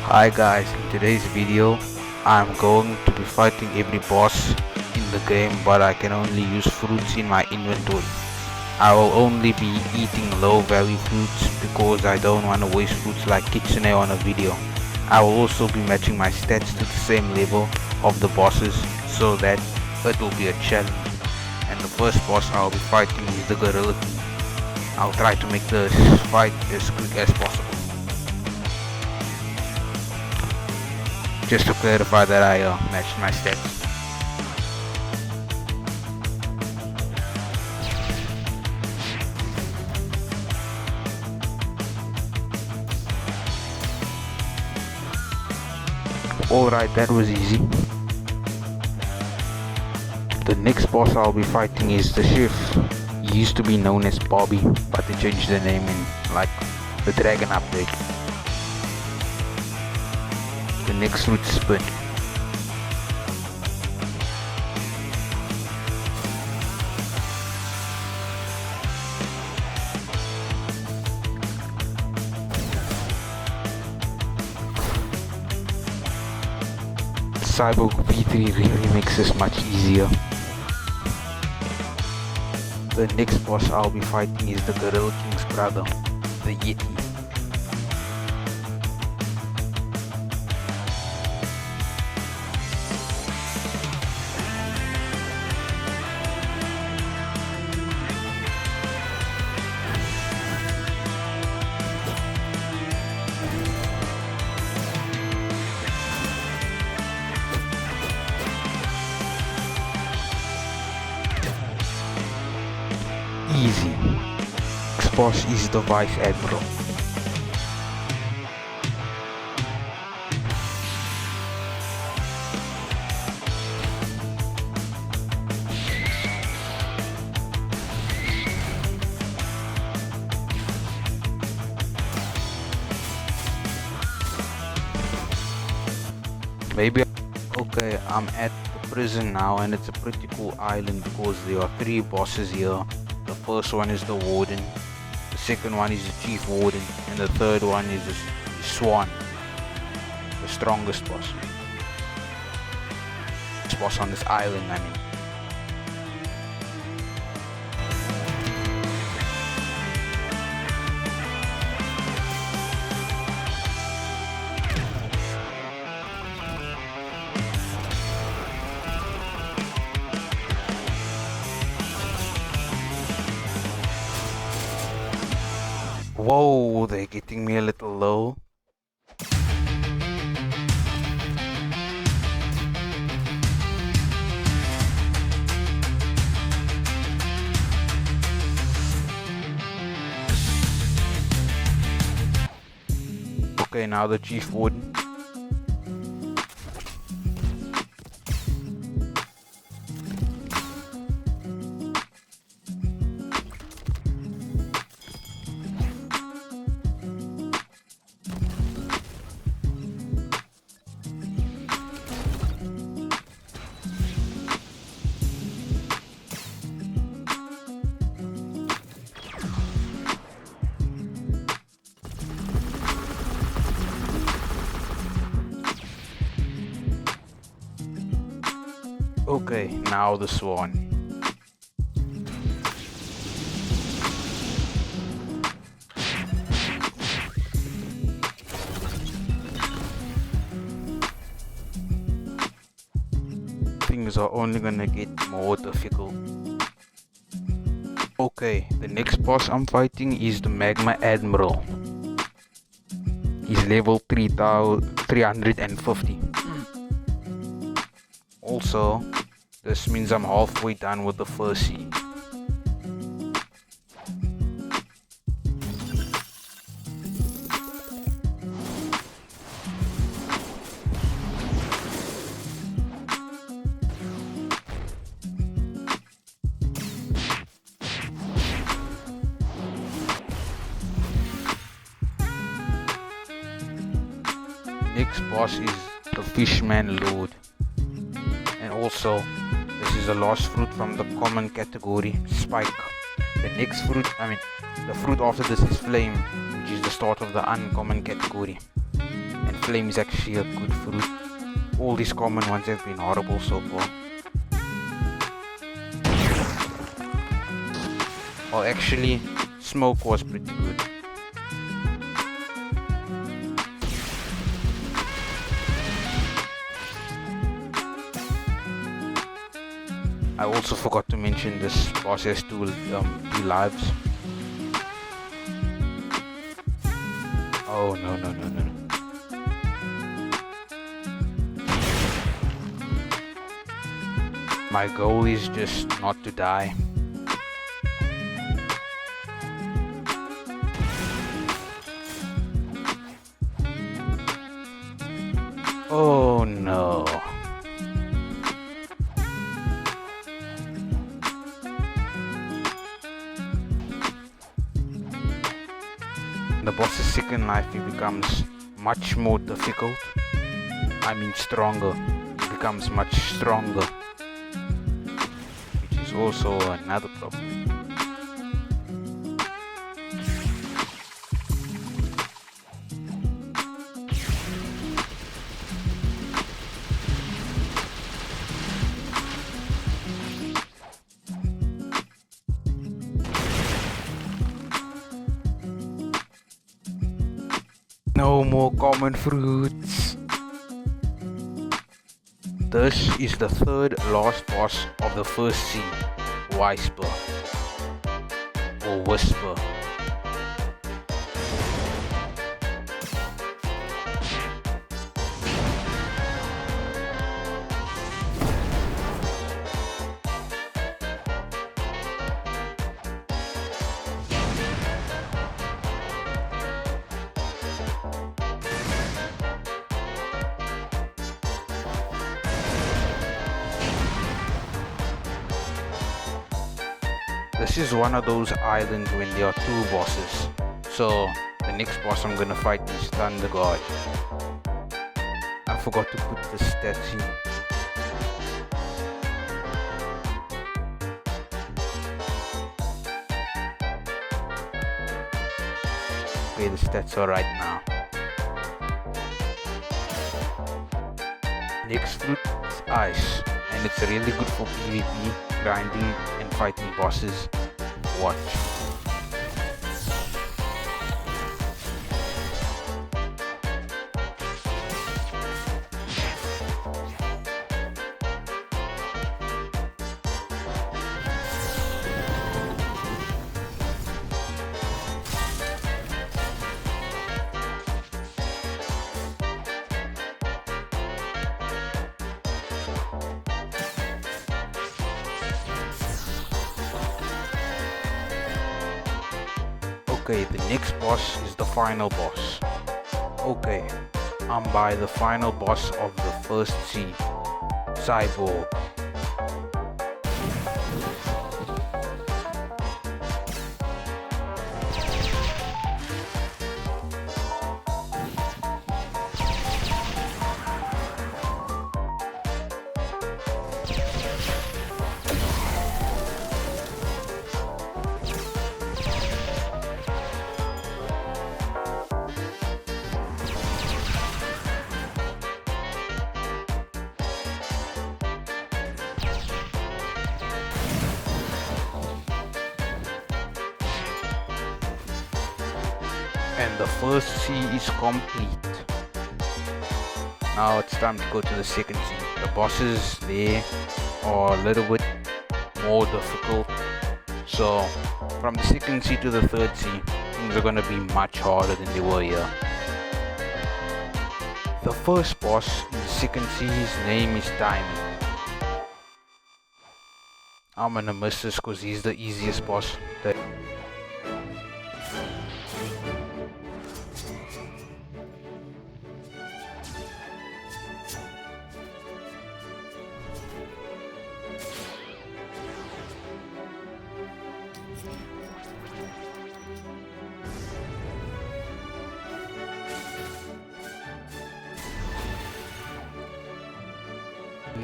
Hi guys, in today's video I'm going to be fighting every boss in the game, but I can only use fruits in my inventory. I will only be eating low value fruits because I don't want to waste fruits like Kitsune on a video. I will also be matching my stats to the same level of the bosses so that it will be a challenge. And the first boss I'll be fighting is the Gorilla King. I'll try to make this fight as quick as possible. Just to clarify that I matched my stats. Alright, that was easy. The next boss I'll be fighting is the chef. He used to be known as Bobby, but they changed the name in like the Dragon update. The next fruit spin. Cyborg V3 really makes this much easier. The next boss I'll be fighting is the Gorilla King's brother, the Yeti. Easy. Next boss is the Vice Admiral. Maybe. Okay, I'm at the prison now, and it's a pretty cool island because there are 3 bosses here. The first one is the Warden, the second one is the Chief Warden, and the third one is the Swan, the strongest boss. This boss on this island, I mean. Whoa, they're getting me a little low. Okay, now the Chief Warden. Okay, now the Swan. Things are only gonna get more difficult. Okay, the next boss I'm fighting is the Magma Admiral. He's level 350. Also, this means I'm halfway done with the first sea. Next boss is the Fishman Lord. And also, this is the last fruit from the common category, Spike. The next fruit, the fruit after this is Flame, which is the start of the uncommon category. And flame is actually a good fruit. All these common ones have been horrible so far. Well, actually, smoke was pretty good. I also forgot to mention this boss has two lives. Oh no. My goal is just not to die. Oh no. The boss's second life, he becomes much more difficult. I mean stronger. He becomes much stronger, which is also another problem. No more common fruits. This is the third last boss of the first scene, Whisper or Whisper. This is one of those islands when there are two bosses. So the next boss I'm gonna fight is Thunder God. I forgot to put the stats in. Okay, the stats are right now. Next fruit is ice, and it's really good for PvP, grinding and fighting bosses. Watch. Okay, the next boss is the final boss. Okay, I'm by the final boss of the first scene, Cyborg. And the first sea is complete. Now it's time to go to the second sea. The bosses there are a little bit more difficult. So from the second sea to the third sea, things are gonna be much harder than they were here. The first boss in the second sea, his name is Diamond. I'm gonna miss this because he's the easiest boss.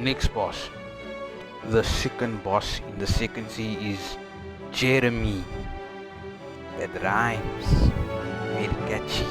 Next boss, the second boss in the second sea is Jeremy. That rhymes, very catchy.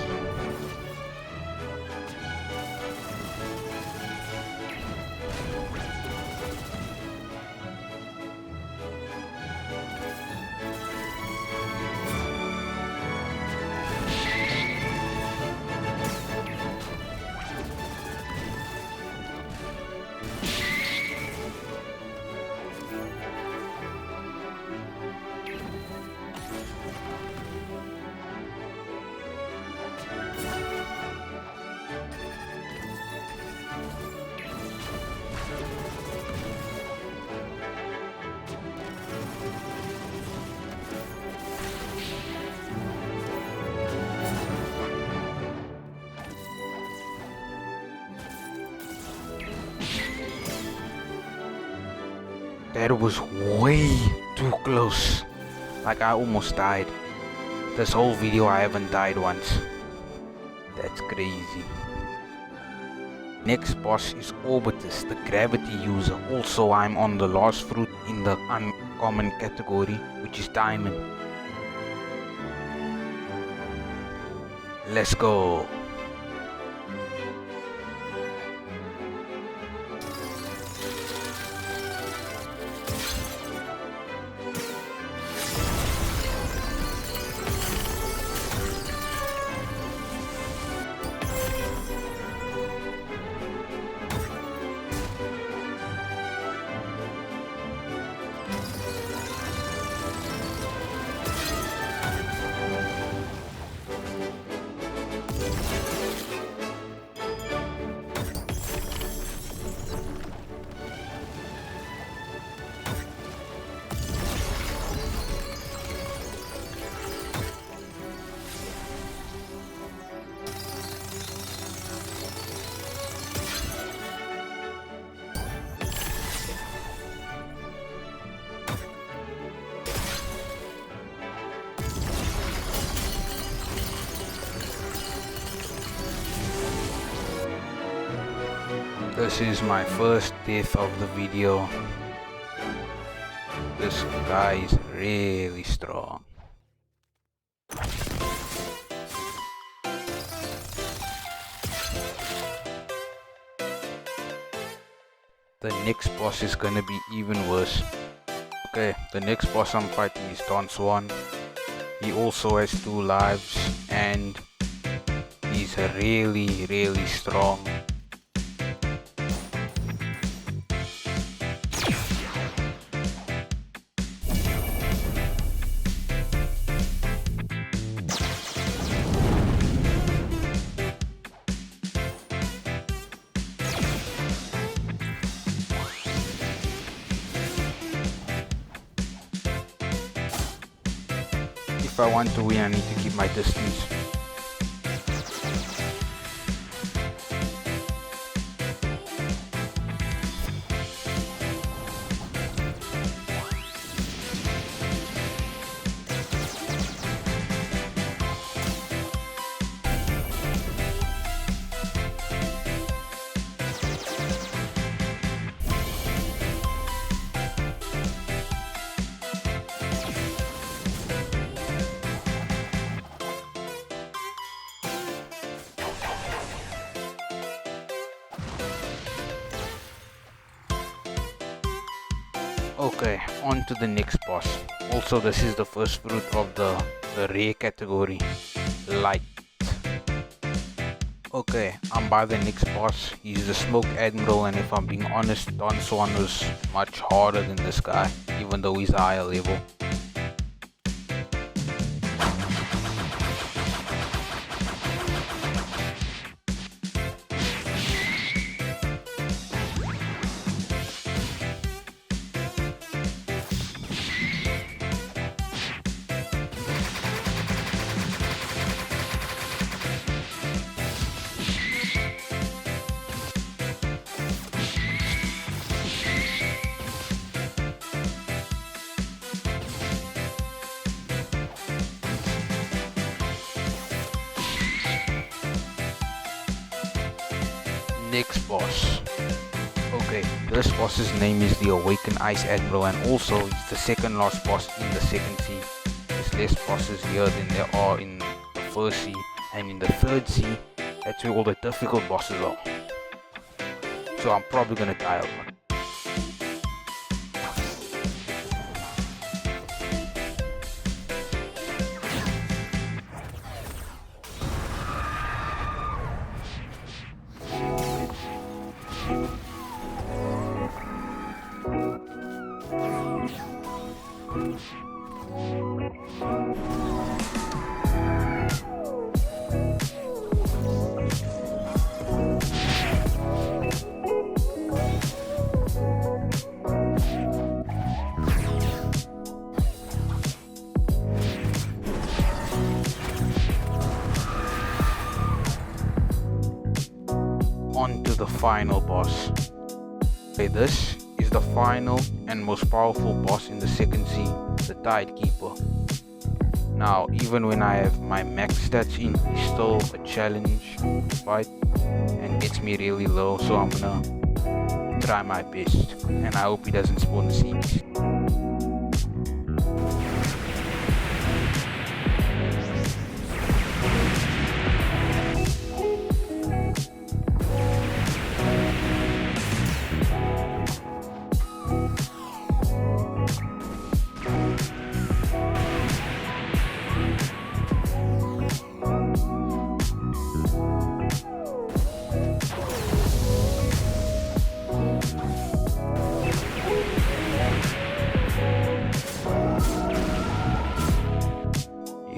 That was way too close. Like I almost died. This whole video I haven't died once. That's crazy. Next boss is Orbitus, the gravity user. Also, I'm on the last fruit in the uncommon category, which is diamond. Let's go. This is my first death of the video. This guy is really strong. The next boss is gonna be even worse. Okay, the next boss I'm fighting is Don Swan. He also has 2 lives and he's really strong. If I want to win, I need to keep my distance. Okay, on to the next boss. Also, this is the first fruit of the rare category, light. Okay, I'm by the next boss. He's the Smoke Admiral, and if I'm being honest, Don Swan was much harder than this guy, even though he's higher level. Next boss. Okay, this boss's name is the Awakened Ice Admiral, and also he's the second last boss in the second sea. There's less bosses here than there are in the first sea, and in the third sea, that's where all the difficult bosses are. So I'm probably gonna die a lot. On to the final boss. Okay, this is is the final and most powerful boss in the second sea, the Tidekeeper. Now, even when I have my max stats in, he's still a challenge to fight and gets me really low, so I'm gonna try my best, and I hope he doesn't spawn the sea beast.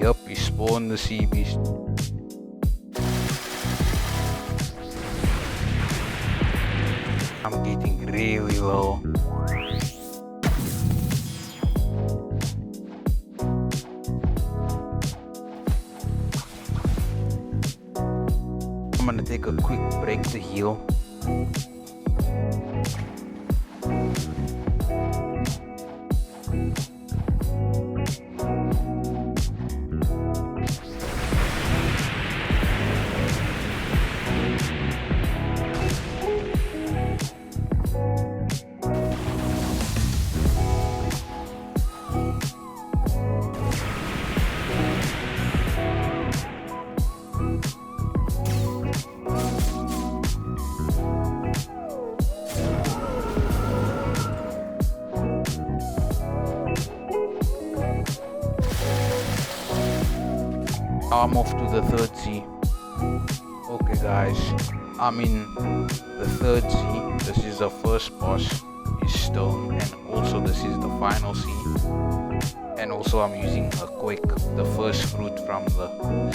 Yup, he spawned the sea beast. I'm getting really low. I'm gonna take a quick break to heal. I'm off to the third sea. Okay guys, I'm in the third sea. This is the first boss, is stone, and also this is the final sea. And also I'm using a quake, the first fruit from the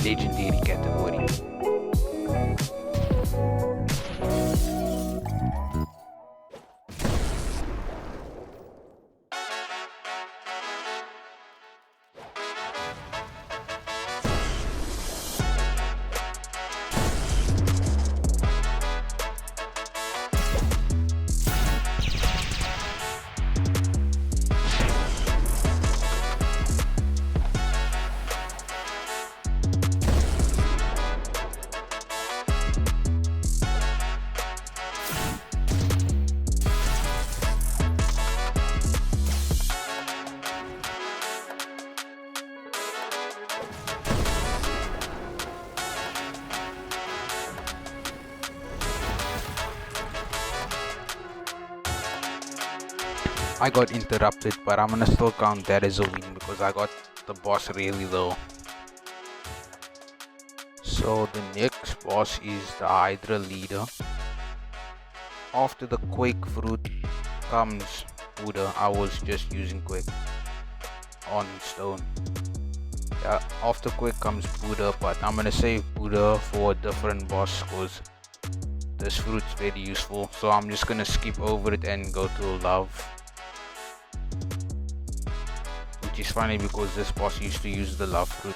legendary category. I got interrupted, but I'm gonna still count that as a win because I got the boss really low. So the next boss is the Hydra leader. After the Quake fruit comes Buddha. I was just using Quake on stone. Yeah, after Quake comes Buddha, but I'm gonna save Buddha for a different boss because this fruit's very useful. So I'm just gonna skip over it and go to Love. Which is funny because this boss used to use the Love fruit.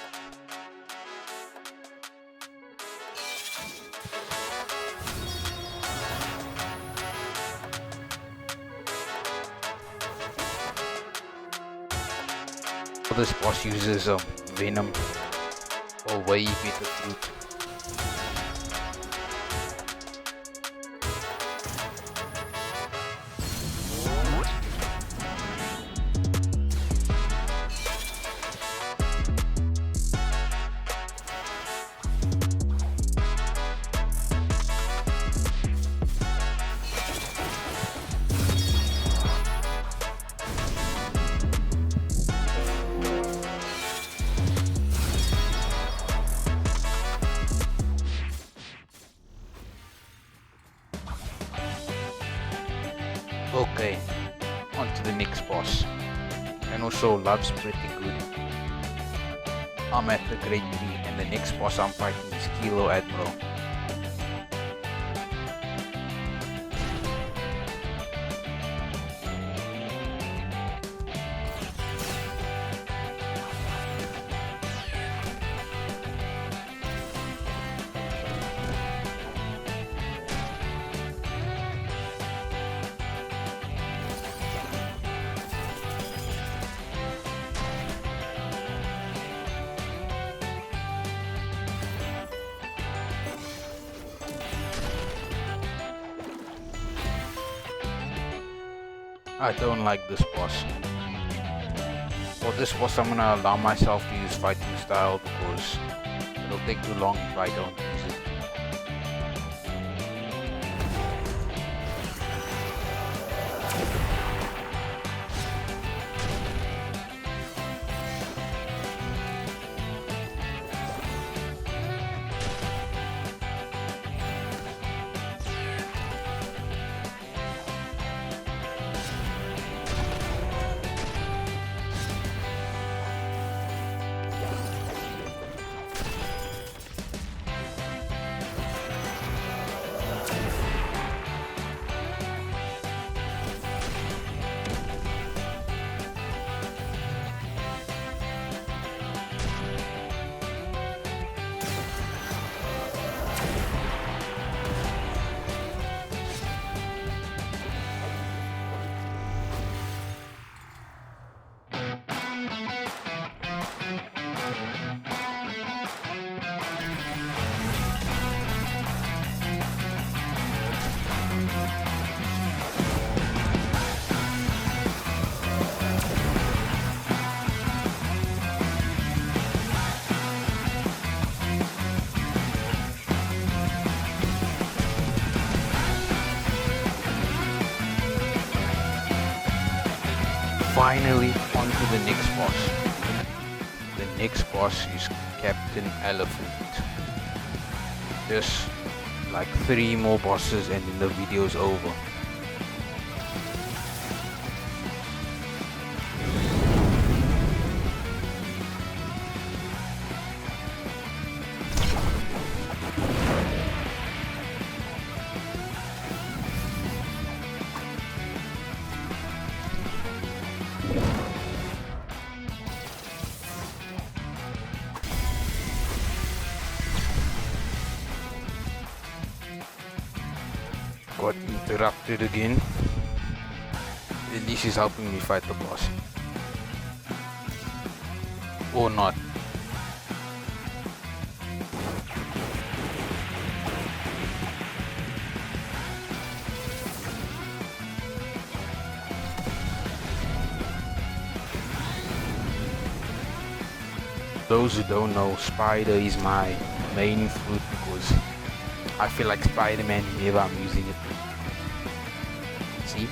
This boss uses Venom or way better fruit. Okay, on to the next boss. And also Love's pretty good. I'm at the grade 3 and the next boss I'm fighting is Kilo Admiral. I don't like this boss. For this boss, I'm gonna allow myself to use fighting style because it'll take too long if I don't use it. Finally, on to the next boss. The next boss is Captain Elephant. Just like 3 more bosses and then the video is over. Got interrupted again. At least he's helping me fight the boss. Or not. Those who don't know, Spider is my main fruit because I feel like Spider-Man whenever I'm using it. See?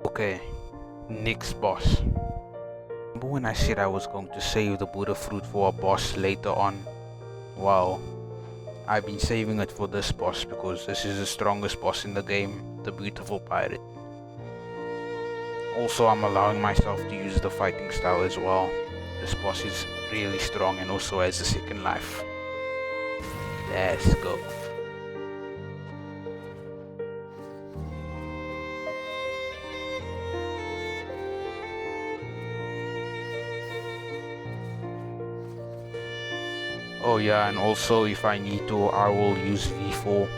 Okay, next boss. Remember when I said I was going to save the Buddha fruit for a boss later on? Well, I've been saving it for this boss because this is the strongest boss in the game, the beautiful pirate. Also, I'm allowing myself to use the fighting style as well. This boss is really strong and also has a second life. Let's go. Oh yeah, and also if I need to, I will use V4.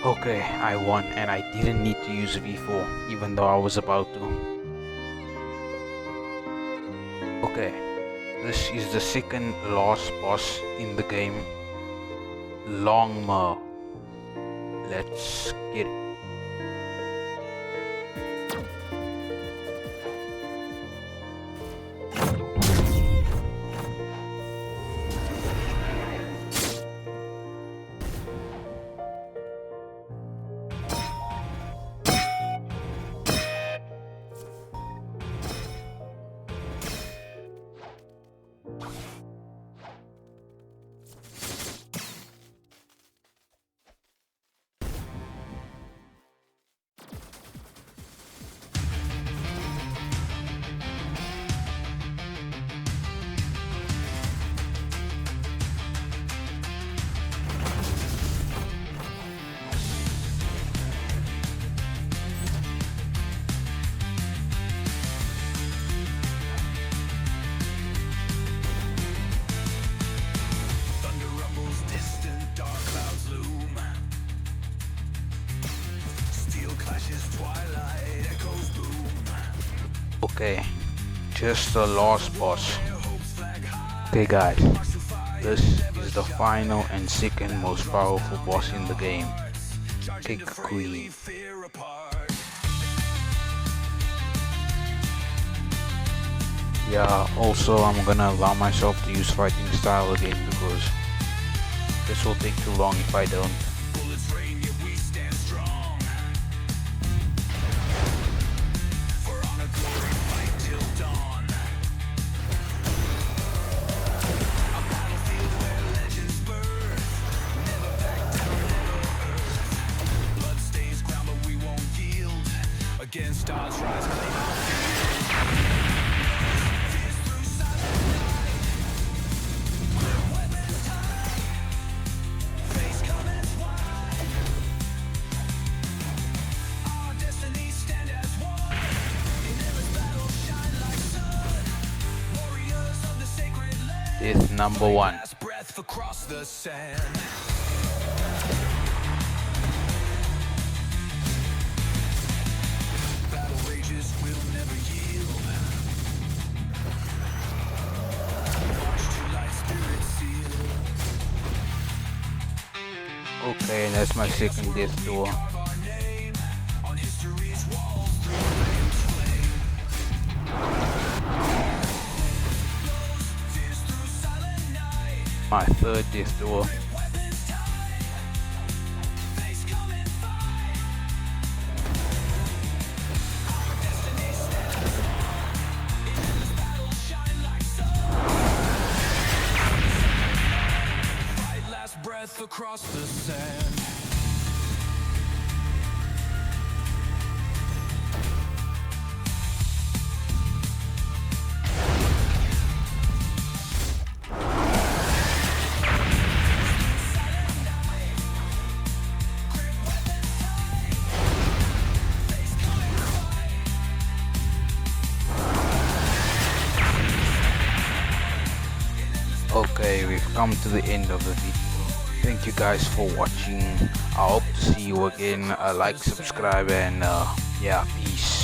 Okay, I won and I didn't need to use V4 even though I was about to. Okay, This is the second last boss in the game, Longma. Let's get it. Okay, just the last boss. Okay guys, this is the final and second most powerful boss in the game, Kick Queen. Yeah, also I'm gonna allow myself to use fighting style again because this will take too long if I don't. Against odds, rise, claim our face comments wide. Our destinies stand as one. In endless battle shine like sun. Warriors of the sacred land. Death number 1. Last breath across the sand. Okay, that's my second death door. My third death door. Breath across the sand. Okay, we've come to the end of the video. Thank you guys for watching. I hope to see you again. Like, subscribe, and yeah, peace.